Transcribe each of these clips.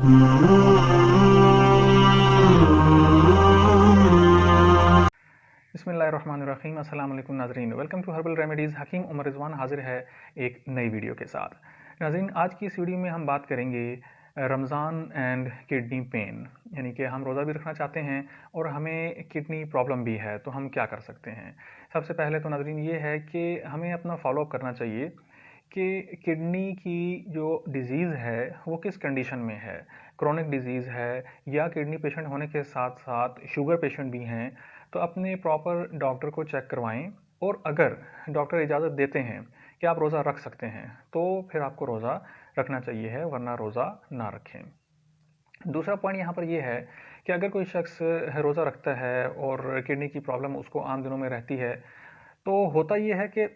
बिस्मिल्लाहिर्रहमानिर्रहीम। अस्सलाम वालेकुम नाज़रीन, वेलकम टू हर्बल रेमेडीज़। हकीम उमर रिजवान हाजिर है एक नई वीडियो के साथ। नाज़रीन, आज की इस वीडियो में हम बात करेंगे रमज़ान एंड किडनी पेन, यानी कि हम रोज़ा भी रखना चाहते हैं और हमें किडनी प्रॉब्लम भी है, तो हम क्या कर सकते हैं। सबसे पहले तो नाज़रीन ये है कि हमें अपना फॉलोअप करना चाहिए कि किडनी की जो डिज़ीज़ है वो किस कंडीशन में है। क्रोनिक डिज़ीज़ है या किडनी पेशेंट होने के साथ साथ शुगर पेशेंट भी हैं, तो अपने प्रॉपर डॉक्टर को चेक करवाएं। और अगर डॉक्टर इजाज़त देते हैं कि आप रोज़ा रख सकते हैं तो फिर आपको रोज़ा रखना चाहिए है, वरना रोज़ा ना रखें। दूसरा पॉइंट यहाँ पर यह है कि अगर कोई शख्स रोज़ा रखता है और किडनी की प्रॉब्लम उसको आम दिनों में रहती है, तो होता ये है कि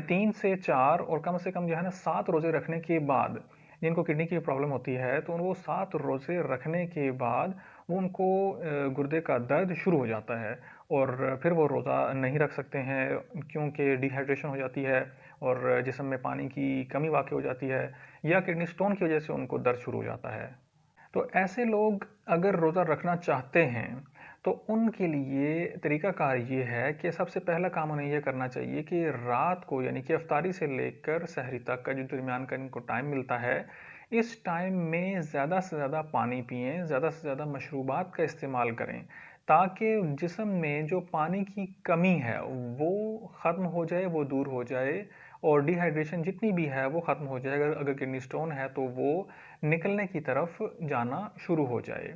3 से 4 और कम से कम जो है ना 7 रोज़े रखने के बाद जिनको किडनी की प्रॉब्लम होती है, तो वो 7 रोज़े रखने के बाद वो उनको गुर्दे का दर्द शुरू हो जाता है और फिर वो रोज़ा नहीं रख सकते हैं, क्योंकि डिहाइड्रेशन हो जाती है और जिस्म में पानी की कमी वाक़ई हो जाती है या किडनी स्टोन की वजह से उनको दर्द शुरू हो जाता है। तो ऐसे लोग अगर रोज़ा रखना चाहते हैं तो उनके लिए तरीक़ाकार ये है कि सबसे पहला काम उन्हें ये करना चाहिए कि रात को, यानी कि इफ्तारी से लेकर सहरी तक का जो दरमियान का इनको टाइम मिलता है, इस टाइम में ज़्यादा से ज़्यादा पानी पिएँ, ज़्यादा से ज़्यादा मशरूबात का इस्तेमाल करें, ताकि जिस्म में जो पानी की कमी है वो ख़त्म हो जाए, वो दूर हो जाए और डिहाइड्रेशन जितनी भी है वो ख़त्म हो जाए। अगर किडनी स्टोन है तो वो निकलने की तरफ जाना शुरू हो जाए।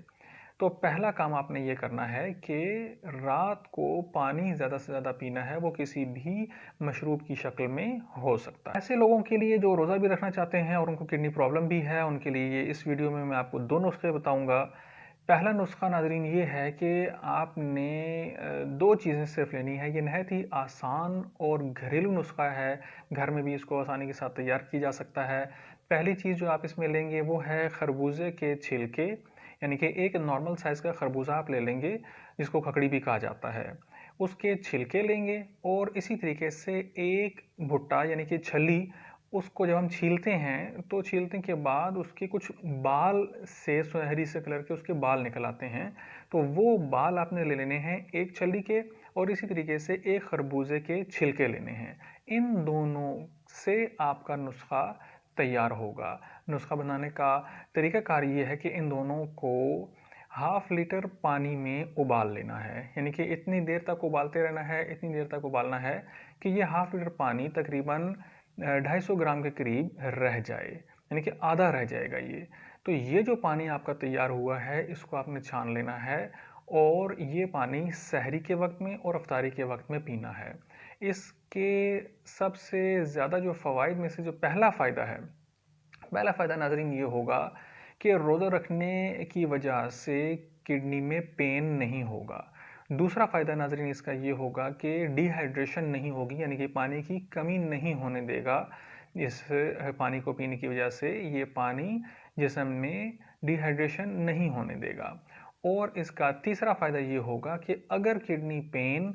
तो पहला काम आपने ये करना है कि रात को पानी ज़्यादा से ज़्यादा पीना है, वो किसी भी मशरूब की शक्ल में हो सकता है। ऐसे लोगों के लिए जो रोज़ा भी रखना चाहते हैं और उनको किडनी प्रॉब्लम भी है, उनके लिए इस वीडियो में मैं आपको 2 नुस्खे बताऊँगा। पहला नुस्खा नाज़रीन ये है कि आपने 2 चीज़ें सिर्फ लेनी है। ये नहायत ही आसान और घरेलू नुस्खा है, घर में भी इसको आसानी के साथ तैयार किया जा सकता है। पहली चीज़ जो आप इसमें लेंगे वो है खरबूजे के छिलके, यानी कि एक नॉर्मल साइज़ का खरबूजा आप ले लेंगे, जिसको खकड़ी भी कहा जाता है। उसके छिलके लेंगे और इसी तरीके से एक भुट्टा, यानी कि छली, उसको जब हम छीलते हैं तो छीलने के बाद उसके कुछ बाल से सुनहरी से कलर के उसके बाल निकल आते हैं, तो वो बाल आपने ले लेने हैं एक छली के और इसी तरीके से एक खरबूजे के छिलके लेने हैं। इन दोनों से आपका नुस्खा तैयार होगा। नुस्खा बनाने का तरीक़ाकार ये है कि इन दोनों को हाफ़ लीटर पानी में उबाल लेना है, यानी कि इतनी देर तक उबालते रहना है, इतनी देर तक उबालना है कि ये हाफ़ लीटर पानी तकरीबन 250 ग्राम के करीब रह जाए, यानी कि आधा रह जाएगा ये। तो ये जो पानी आपका तैयार हुआ है, इसको आपने छान लेना है और ये पानी सहरी के वक्त में और इफ्तारी के वक्त में पीना है। इसके सबसे ज़्यादा जो फ़वाइद में से जो पहला फ़ायदा नाज़रीन ये होगा कि रोज़ा रखने की वजह से किडनी में पेन नहीं होगा। दूसरा फ़ायदा नाज़रीन इसका ये होगा कि डिहाइड्रेशन नहीं होगी, यानी कि पानी की कमी नहीं होने देगा। इस पानी को पीने की वजह से ये पानी जिस्म में डिहाइड्रेशन नहीं होने देगा। और इसका तीसरा फ़ायदा ये होगा कि अगर किडनी पेन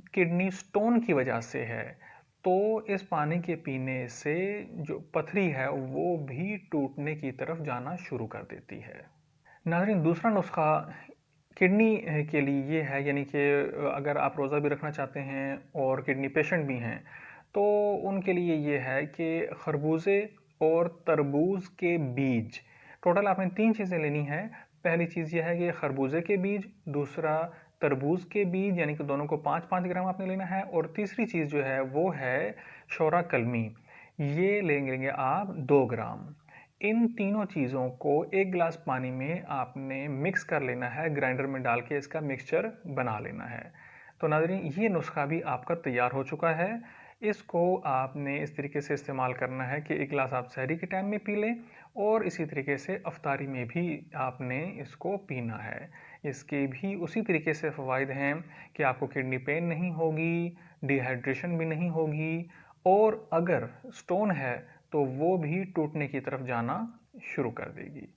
किडनी स्टोन की वजह से है, तो इस पानी के पीने से जो पथरी है वो भी टूटने की तरफ जाना शुरू कर देती है। नाज़रीन, दूसरा नुस्खा किडनी के लिए ये है, यानी कि अगर आप रोज़ा भी रखना चाहते हैं और किडनी पेशेंट भी हैं, तो उनके लिए ये है कि खरबूजे और तरबूज के बीज, टोटल आपने 3 चीज़ें लेनी है। पहली चीज़ ये है कि खरबूजे के बीज, दूसरा तरबूज के बीज, यानी कि दोनों को 5-5 ग्राम आपने लेना है और तीसरी चीज़ जो है वो है शोरा कलमी, ये लेंगे आप 2 ग्राम। इन तीनों चीज़ों को 1 गिलास पानी में आपने मिक्स कर लेना है, ग्राइंडर में डाल के इसका मिक्सचर बना लेना है। तो नाज़रीन, ये नुस्खा भी आपका तैयार हो चुका है। इसको आपने इस तरीके से इस्तेमाल करना है कि 1 गिलास आप सहरी के टाइम में पी लें और इसी तरीके से इफ्तारी में भी आपने इसको पीना है। इसके भी उसी तरीके से फ़वाइद हैं कि आपको किडनी पेन नहीं होगी, डिहाइड्रेशन भी नहीं होगी और अगर स्टोन है तो वो भी टूटने की तरफ जाना शुरू कर देगी।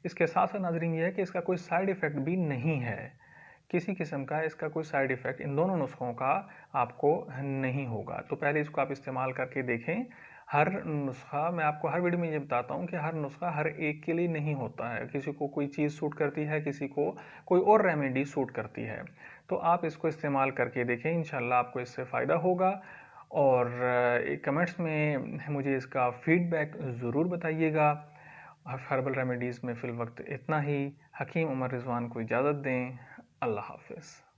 इसके साथ-साथ नाज़रीन ये है कि इसका कोई साइड इफ़ेक्ट भी नहीं है। किसी किस्म का इसका कोई साइड इफ़ेक्ट इन दोनों नुस्ख़ों का आपको नहीं होगा। तो पहले इसको आप इस्तेमाल करके देखें। हर नुस्ख़ा मैं आपको हर वीडियो में ये बताता हूँ कि हर नुस्ख़ा हर एक के लिए नहीं होता है। किसी को कोई चीज़ सूट करती है, किसी को कोई और रेमेडी सूट करती है। तो आप इसको इस्तेमाल करके देखें, इंशाल्लाह आपको इससे फ़ायदा होगा। और कमेंट्स में मुझे इसका फ़ीडबैक ज़रूर बताइएगा। हर्बल रेमेडीज़ में फ़िल वक़्त इतना ही। हकीम उमर रिज़वान को इजाज़त दें। अल्लाह हाफ़िज़।